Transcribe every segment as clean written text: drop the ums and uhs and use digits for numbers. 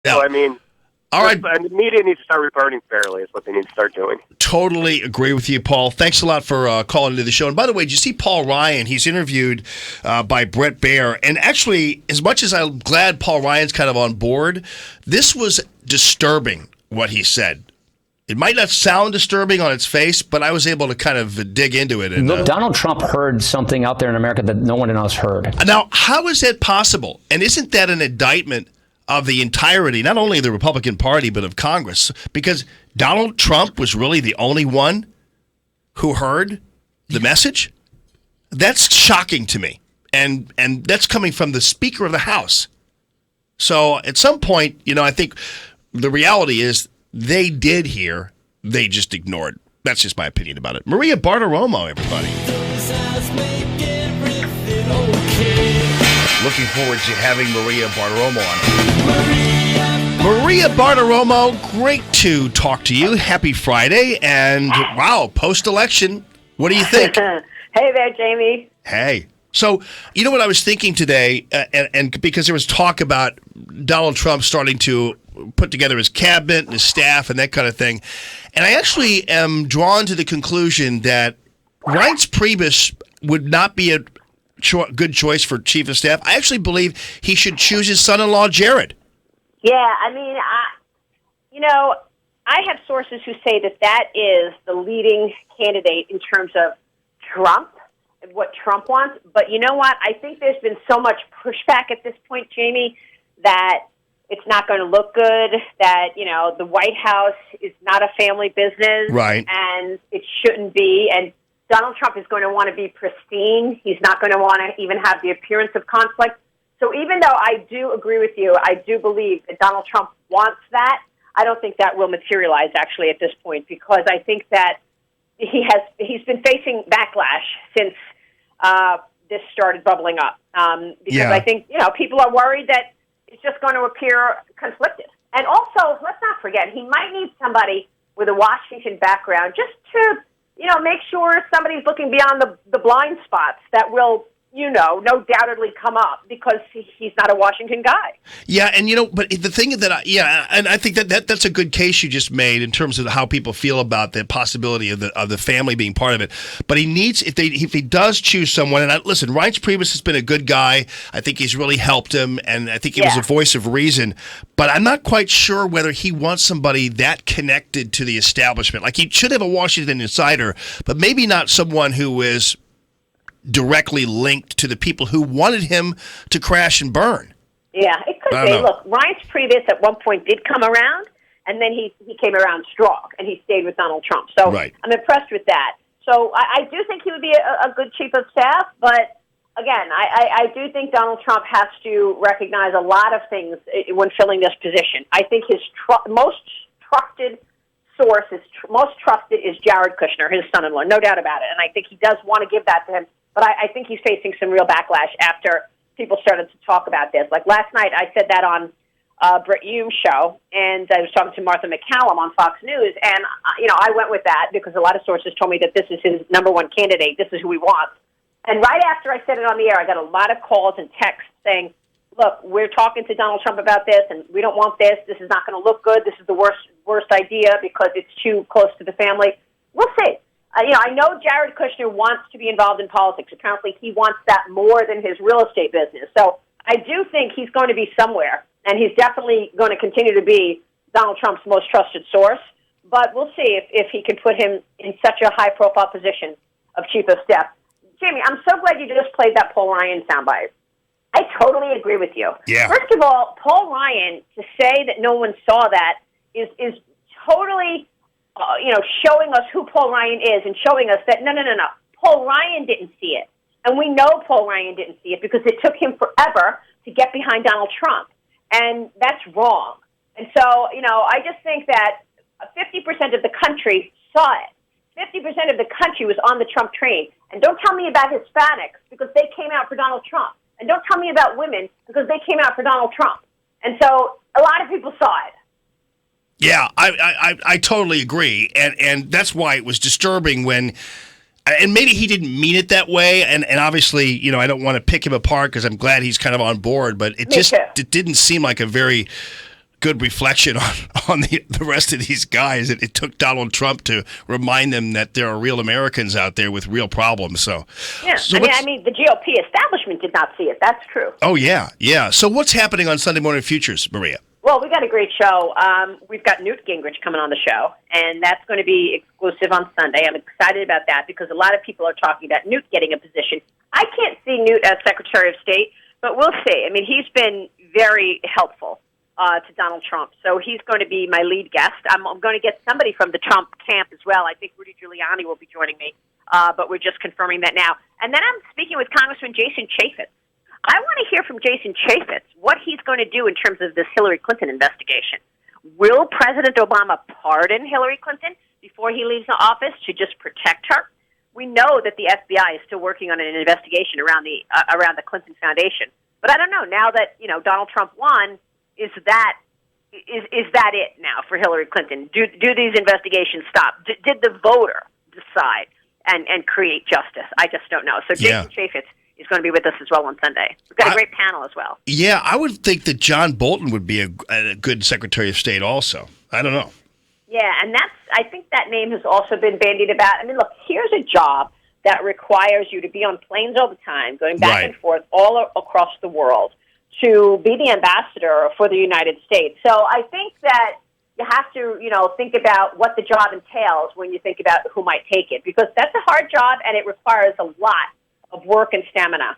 Yeah. So, I mean, all right. and the media needs to start reporting fairly is what they need to start doing. Totally agree with you, Paul. Thanks a lot for calling into the show. And by the way, did you see Paul Ryan? He's interviewed by Brett Baer. And actually, as much as I'm glad Paul Ryan's kind of on board, this was disturbing what he said. It might not sound disturbing on its face, but I was able to kind of dig into it. And, look, Donald Trump heard something out there in America that no one else heard. Now, how is that possible? And isn't that an indictment of the entirety, not only of the Republican Party, but of Congress? Because Donald Trump was really the only one who heard the message? That's shocking to me. And that's coming from the Speaker of the House. So at some point, I think the reality is they did hear, they just ignored. That's just my opinion about it. Maria Bartiromo, everybody. Looking forward to having Maria Bartiromo on. Maria Bartiromo, great to talk to you. Happy Friday. And wow, post-election, what do you think? Hey there, Jamie. Hey. So, you know what I was thinking today, and because there was talk about Donald Trump starting to put together his cabinet and his staff and that kind of thing, and I actually am drawn to the conclusion that Reince Priebus would not be a good choice for chief of staff. I actually believe he should choose his son-in-law, Jared. Yeah, I mean, I have sources who say that is the leading candidate in terms of Trump and what Trump wants. But you know what? I think there's been so much pushback at this point, Jamie, that it's not going to look good, that, the White House is not a family business. Right. And it shouldn't be. And Donald Trump is going to want to be pristine. He's not going to want to even have the appearance of conflict. So even though I do agree with you, I do believe that Donald Trump wants that, I don't think that will materialize actually at this point, because I think that he's been facing backlash since this started bubbling up. Because I think, people are worried that it's just going to appear conflicted. And also, let's not forget, he might need somebody with a Washington background just to, make sure somebody's looking beyond the blind spots that will, no doubtedly come up, because he's not a Washington guy. Yeah, and but the thing that I think that's a good case you just made in terms of how people feel about the possibility of the family being part of it. But he needs, if he does choose someone, and listen, Reince Priebus has been a good guy. I think he's really helped him, and I think he was a voice of reason. But I'm not quite sure whether he wants somebody that connected to the establishment. Like, he should have a Washington insider, but maybe not someone who is directly linked to the people who wanted him to crash and burn. Yeah, it could be. Look, Reince Priebus at one point did come around, and then he came around strong, and he stayed with Donald Trump. So I'm impressed with that. So I do think he would be a good chief of staff, but again, I do think Donald Trump has to recognize a lot of things when filling this position. I think his most trusted source, most trusted, is Jared Kushner, his son-in-law, no doubt about it, and I think he does want to give that to him. But I think he's facing some real backlash after people started to talk about this. Like last night, I said that on Brett Hume's show, and I was talking to Martha McCallum on Fox News, and I went with that because a lot of sources told me that this is his number one candidate. This is who he wants. And right after I said it on the air, I got a lot of calls and texts saying, "Look, we're talking to Donald Trump about this, and we don't want this. This is not going to look good. This is the worst idea because it's too close to the family." We'll see. I know Jared Kushner wants to be involved in politics. Apparently, he wants that more than his real estate business. So I do think he's going to be somewhere, and he's definitely going to continue to be Donald Trump's most trusted source. But we'll see if he can put him in such a high-profile position of chief of staff. Jamie, I'm so glad you just played that Paul Ryan soundbite. I totally agree with you. Yeah. First of all, Paul Ryan, to say that no one saw that is totally... showing us who Paul Ryan is and showing us that, no. Paul Ryan didn't see it. And we know Paul Ryan didn't see it because it took him forever to get behind Donald Trump. And that's wrong. And so, I just think that 50% of the country saw it. 50% of the country was on the Trump train. And don't tell me about Hispanics because they came out for Donald Trump. And don't tell me about women because they came out for Donald Trump. And so a lot of people saw it. Yeah, I totally agree, and that's why it was disturbing when, and maybe he didn't mean it that way, and obviously, I don't want to pick him apart because I'm glad he's kind of on board, but it didn't seem like a very good reflection on the rest of these guys. It took Donald Trump to remind them that there are real Americans out there with real problems. So yeah, I mean, the GOP establishment did not see it. That's true. Oh yeah. So what's happening on Sunday Morning Futures, Maria? Well, we got a great show. We've got Newt Gingrich coming on the show, and that's going to be exclusive on Sunday. I'm excited about that because a lot of people are talking about Newt getting a position. I can't see Newt as Secretary of State, but we'll see. I mean, he's been very helpful to Donald Trump, so he's going to be my lead guest. I'm going to get somebody from the Trump camp as well. I think Rudy Giuliani will be joining me, but we're just confirming that now. And then I'm speaking with Congressman Jason Chaffetz. I want to hear from Jason Chaffetz what he's going to do in terms of this Hillary Clinton investigation. Will President Obama pardon Hillary Clinton before he leaves the office to just protect her? We know that the FBI is still working on an investigation around the Clinton Foundation, but I don't know. Now that Donald Trump won, is that it now for Hillary Clinton? Do these investigations stop? Did the voter decide and create justice? I just don't know. So Jason Chaffetz is going to be with us as well on Sunday. We've got a great panel as well. Yeah, I would think that John Bolton would be a good Secretary of State also. I don't know. Yeah, and I think that name has also been bandied about. I mean, look, here's a job that requires you to be on planes all the time, going back and forth all across the world to be the ambassador for the United States. So I think that you have to, think about what the job entails when you think about who might take it, because that's a hard job and it requires a lot of work and stamina.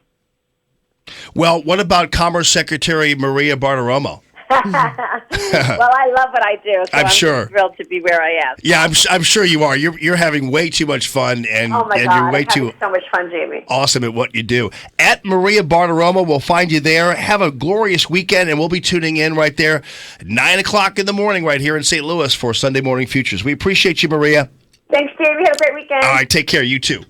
Well, what about Commerce Secretary Maria Bartiromo? Well, I love what I do, so I'm sure thrilled to be where I am. Yeah, I'm sure you are. You're having way too much fun, and oh my God, you're way I'm having so much fun, Jamie. Awesome at what you do. At Maria Bartiromo, we'll find you there. Have a glorious weekend, and we'll be tuning in right there at 9 o'clock in the morning right here in St. Louis for Sunday Morning Futures. We appreciate you, Maria. Thanks, Jamie. Have a great weekend. All right, take care. You too.